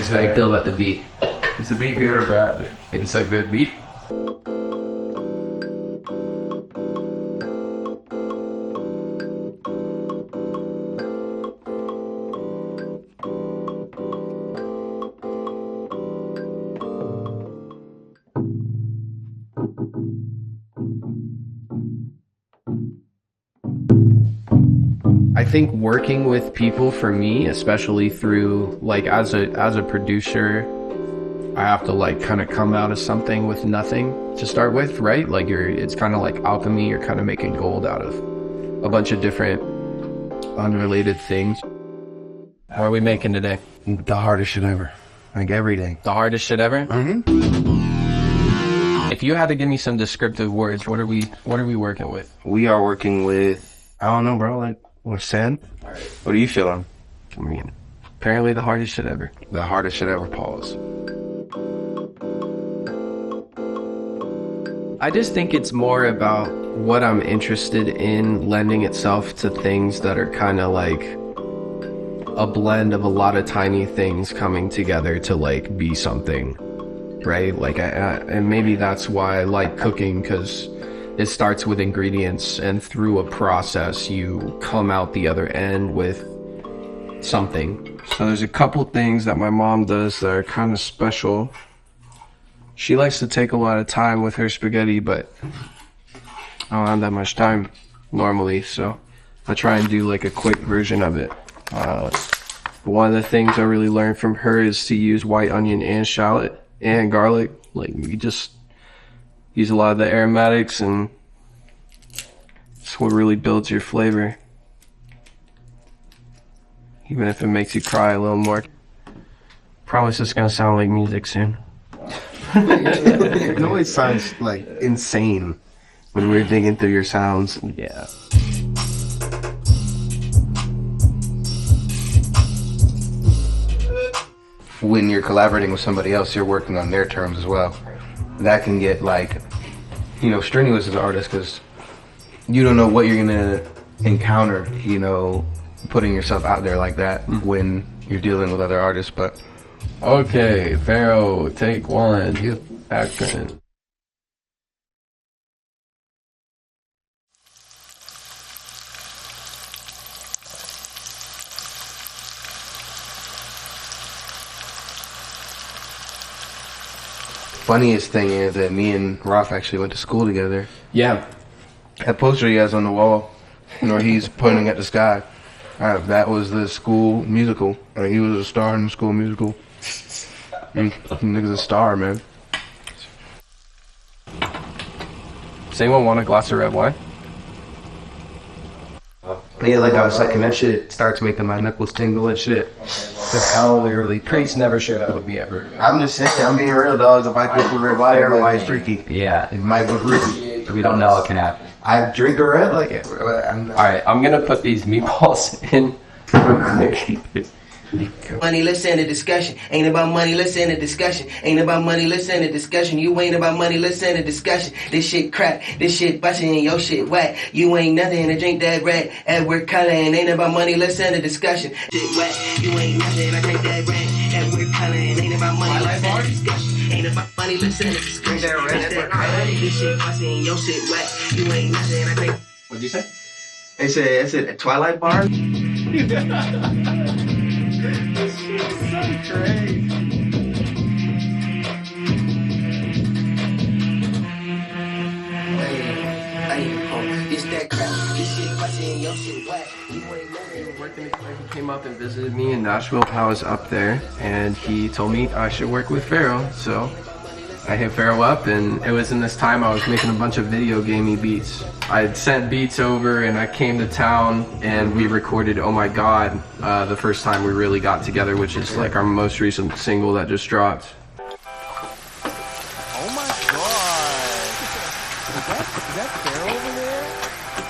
How do you feel about the beat? Is the beat good or bad? It's a good beat. I think working with people for me, especially through like as a producer, I have to like kind of come out of something with nothing to start with, right? Like it's kind of like alchemy. You're kind of making gold out of a bunch of different unrelated things. How are we making today? The hardest shit ever. Like every day. The hardest shit ever? If you had to give me some descriptive words, what are we working with? We are working with, I don't know, bro, like, what's sand? What are you feeling? I mean, apparently the hardest shit ever. The hardest shit ever, pause. I just think it's more about what I'm interested in lending itself to things that are kind of like a blend of a lot of tiny things coming together to like be something, right? Like and maybe that's why I like cooking, because it starts with ingredients and through a process you come out the other end with something. So there's a couple things that my mom does that are kind of special. She likes to take a lot of time with her spaghetti, but I don't have that much time normally, so I try and do like a quick version of it. One of the things I really learned from her is to use white onion and shallot and garlic. Like, you just use a lot of the aromatics, and it's what really builds your flavor. Even if it makes you cry a little more. Promise it's gonna sound like music soon. It always sounds like insane when we're digging through your sounds. Yeah. When you're collaborating with somebody else, you're working on their terms as well. That can get like, you know, strenuous as an artist, because you don't know what you're gonna encounter, you know, putting yourself out there like that when you're dealing with other artists. But Okay, Faro, take one. Action. funniest thing is that me and Ralph actually went to school together. Yeah. That poster he has on the wall, you know, he's pointing at the sky. That was the school musical. He was a star in the school musical. Nigga's a star, man. Does anyone want a glass of red wine? Yeah, like I was like, and that shit starts making my knuckles tingle and shit. That's how literally Priest never showed up with me ever. I'm just saying, I'm being real, dogs. If I get the red wine, everybody's freaky. Yeah. It might look freaky. We don't know what can happen. I drink a red like it. Alright, I'm gonna put these meatballs in. Money, let's end the discussion. Ain't about money, let's end the discussion. Ain't about money, let's end the discussion. You ain't about money, let's end the discussion. This shit crap, this shit bustin' and your shit whack. You ain't nothing to drink that red. Edward Cullen, ain't about money, let's end the discussion. Shit whack, you ain't nothing, I drink that red. Edward Cullen, ain't about money, let's end the discussion. Ain't about money, let's end the discussion. This shit bustin' and your shit whack. You ain't nothing, I drink. What'd you say? I said a Twilight bar. This shit is so crazy. He came up and visited me in Nashville while I was up there, and he told me I should work with Faro, so I hit Faro up, and it was in this time I was making a bunch of video gamey beats. I had sent beats over, and I came to town, and we recorded Oh My God, the first time we really got together, which is like our most recent single that just dropped. Oh my god! Is that Faro over there?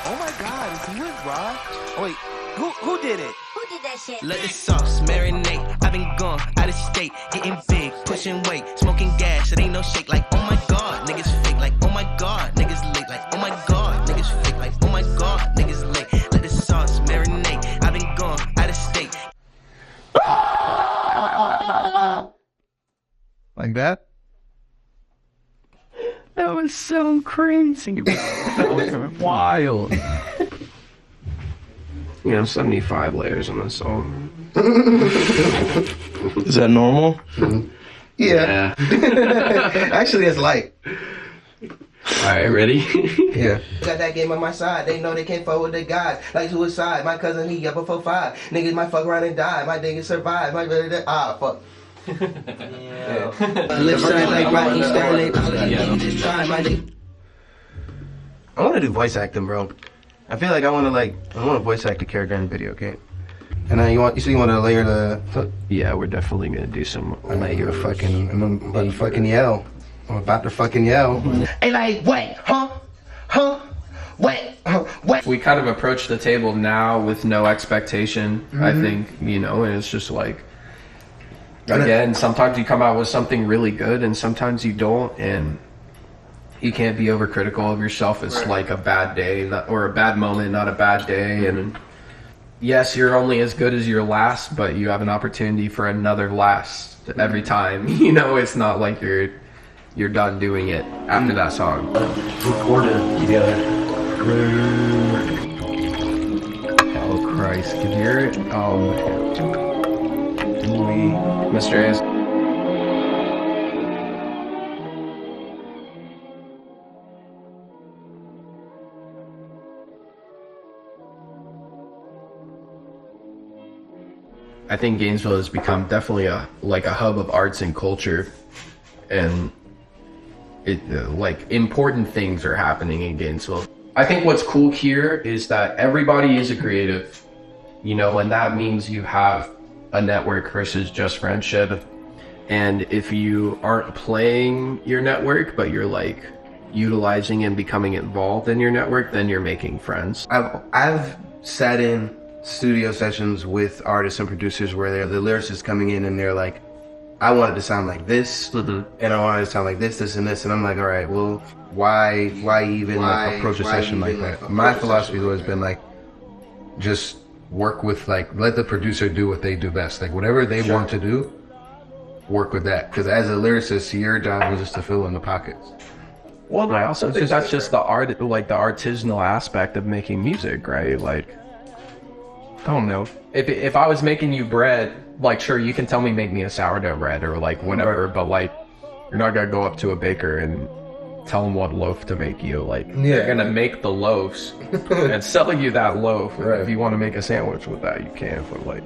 Oh my god, is he with Rob? Oh wait, who did it? Who did that shit? Let the sauce marinate. I've been gone, out of state, getting big, pushing weight, smoking gas. It ain't no shake. Like, oh my god, niggas fake. Like, oh my god, niggas late. Like, oh my god, niggas fake. Like, oh my god, niggas late. Let the sauce marinate. I've been gone, out of state. Like that? That was so crazy. That was wild. You know, 75 layers on this song. Is that normal? Yeah. Actually, it's light. Alright, ready? Yeah. Got that game on my side. They know they can't forward the guys. Like suicide. My cousin, he up before 5. Niggas might fuck around and die. My niggas survive. My fuck. Yeah. Left side like Rocky Sterling. Just try my nigga. I want to do voice acting, bro. I feel like I want to voice act a character in a video game. And then you want to layer the. Yeah, we're definitely gonna do some. I'm about to fucking yell. I'm about to fucking yell. Hey, like, what? Huh? What? We kind of approach the table now with no expectation, I think, you know, and it's just like, again, sometimes you come out with something really good and sometimes you don't, and you can't be overcritical of yourself. It's like a bad day or a bad moment, not a bad day. And yes, you're only as good as your last, but you have an opportunity for another last every time. You know, it's not like you're done doing it after that song. Recorded together. Oh Christ, can you hear it? Mr. A's. I think Gainesville has become definitely a hub of arts and culture, and important things are happening in Gainesville. I think what's cool here is that everybody is a creative, you know, and that means you have a network versus just friendship. And if you aren't playing your network, but you're like utilizing and becoming involved in your network, then you're making friends. I've sat in studio sessions with artists and producers where they're the lyricists coming in and they're like, I want it to sound like this, and I want it to sound like this, and this, and I'm like, all right, well, why even approach a session like that? My philosophy has always been like, just work with let the producer do what they do best, like whatever they want to do, work with that. Because as a lyricist, your job is just to fill in the pockets. Well, I also think that's just the art, the artisanal aspect of making music, right? Like, I don't know. If I was making you bread, like, sure, you can tell me make me a sourdough bread or like whatever, but like, you're not gonna go up to a baker and tell them what loaf to make you. Like, they're gonna make the loaves and sell you that loaf. Right. If you want to make a sandwich with that, you can. But like,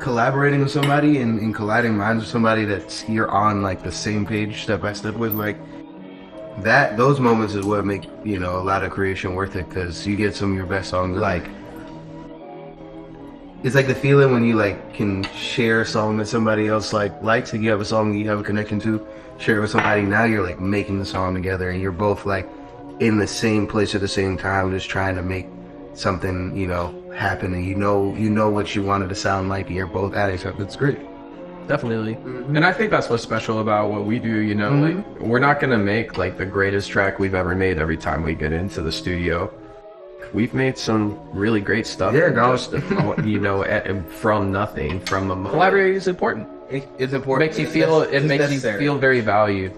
collaborating with somebody and colliding minds with somebody that's you're on like the same page step by step with, like that, those moments is what make, you know, a lot of creation worth it, because you get some of your best songs. Like, it's like the feeling when you like can share a song that somebody else likes, and you have a song that you have a connection to, share it with somebody. Now you're like making the song together, and you're both like in the same place at the same time, just trying to make something, you know, happen. And you know what you wanted to sound like, and you're both adding something. It's great. Definitely. And I think that's what's special about what we do, you know, like, we're not gonna make like the greatest track we've ever made every time we get into the studio. We've made some really great stuff. Yeah, just, you know, from nothing. Collaborating is important. It's important. It makes you feel very valued.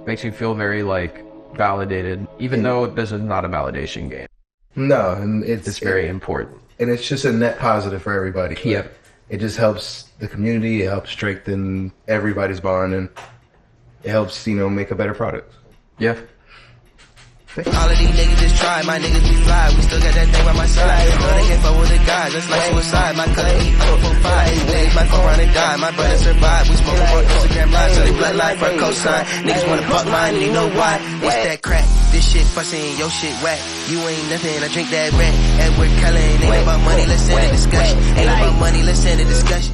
Makes you feel very like validated, even though this is not a validation game. No, and it's very important. And it's just a net positive for everybody. Yeah. It just helps the community. It helps strengthen everybody's bond, and it helps, you know, make a better product. Yeah. All of these niggas just try, my niggas be fly. We still got that thing by my side. Know they can't fuck with the guys, that's like suicide. My cousin, he up for 5. Days might fuck around and die. My brother survived. We smoking for Instagram live, so they bloodline for a cosign. Niggas wanna buck mine, and you know why? It's that crack. This shit bustin', your shit whack. You ain't nothing, I drink that rat. Edward Cullen, ain't about money, let's end the discussion. Ain't about money, let's end the discussion.